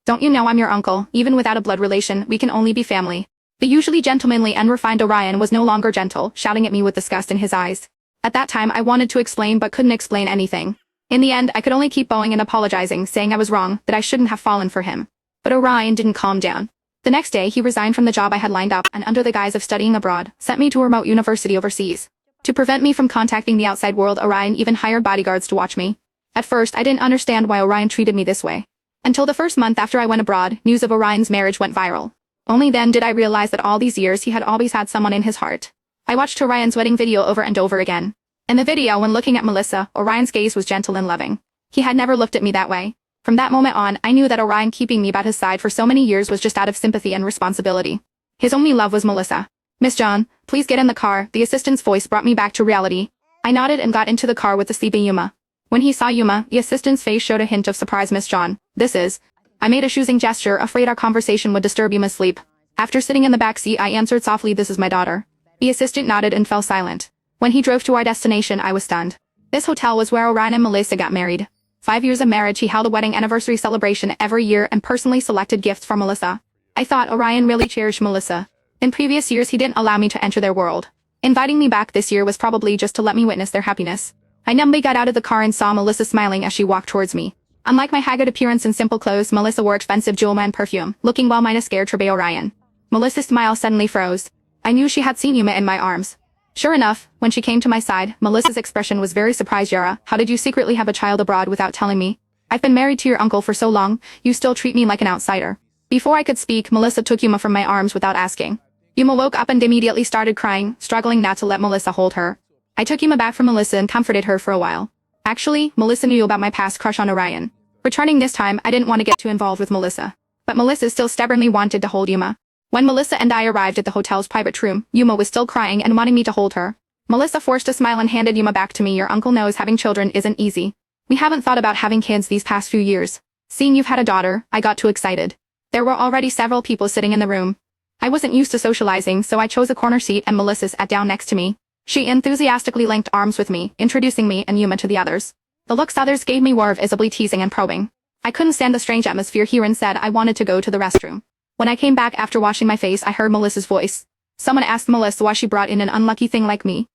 Don't you know I'm your uncle? Even without a blood relation, we can only be family. The usually gentlemanly and refined Orion was no longer gentle, shouting at me with disgust in his eyes. At that time I wanted to explain but couldn't explain anything. In the end I could only keep bowing and apologizing, saying I was wrong, that I shouldn't have fallen for him. But Orion didn't calm down. The next day he resigned from the job I had lined up and under the guise of studying abroad, sent me to a remote university overseas. To prevent me from contacting the outside world, Orion even hired bodyguards to watch me. At first I didn't understand why Orion treated me this way. Until the first month after I went abroad, news of Orion's marriage went viral. Only then did I realize that all these years he had always had someone in his heart. I watched Orion's wedding video over and over again. In the video, when looking at Melissa, Orion's gaze was gentle and loving. He had never looked at me that way. From that moment on, I knew that Orion keeping me by his side for so many years was just out of sympathy and responsibility. His only love was Melissa. "Miss John, please get in the car," the assistant's voice brought me back to reality. I nodded and got into the car with the sleeping Yuma. When he saw Yuma, the assistant's face showed a hint of surprise. "Miss John, this is..." I made a choosing gesture, afraid our conversation would disturb Yuma's sleep. After sitting in the back seat I answered softly, "This is my daughter." The assistant nodded and fell silent. When he drove to our destination I was stunned. This hotel was where Orion and Melissa got married. 5 years of marriage, he held a wedding anniversary celebration every year and personally selected gifts for Melissa. I thought Orion really cherished Melissa. In previous years he didn't allow me to enter their world. Inviting me back this year was probably just to let me witness their happiness. I numbly got out of the car and saw Melissa smiling as she walked towards me. Unlike my haggard appearance and simple clothes, Melissa wore expensive jewelry and perfume, looking well minus scared to obey Orion. Melissa's smile suddenly froze. I knew she had seen Yuma in my arms. Sure enough, when she came to my side, Melissa's expression was very surprised. "Yara, how did you secretly have a child abroad without telling me? I've been married to your uncle for so long, you still treat me like an outsider." Before I could speak, Melissa took Yuma from my arms without asking. Yuma woke up and immediately started crying, struggling not to let Melissa hold her. I took Yuma back from Melissa and comforted her for a while. Actually, Melissa knew about my past crush on Orion. Returning this time, I didn't want to get too involved with Melissa. But Melissa still stubbornly wanted to hold Yuma. When Melissa and I arrived at the hotel's private room, Yuma was still crying and wanting me to hold her. Melissa forced a smile and handed Yuma back to me. "Your uncle knows having children isn't easy. We haven't thought about having kids these past few years. Seeing you've had a daughter, I got too excited." There were already several people sitting in the room. I wasn't used to socializing, so I chose a corner seat and Melissa sat down next to me. She enthusiastically linked arms with me, introducing me and Yuma to the others. The looks others gave me were visibly teasing and probing. I couldn't stand the strange atmosphere here and said I wanted to go to the restroom. When I came back after washing my face I heard Melissa's voice. Someone asked Melissa why she brought in an unlucky thing like me.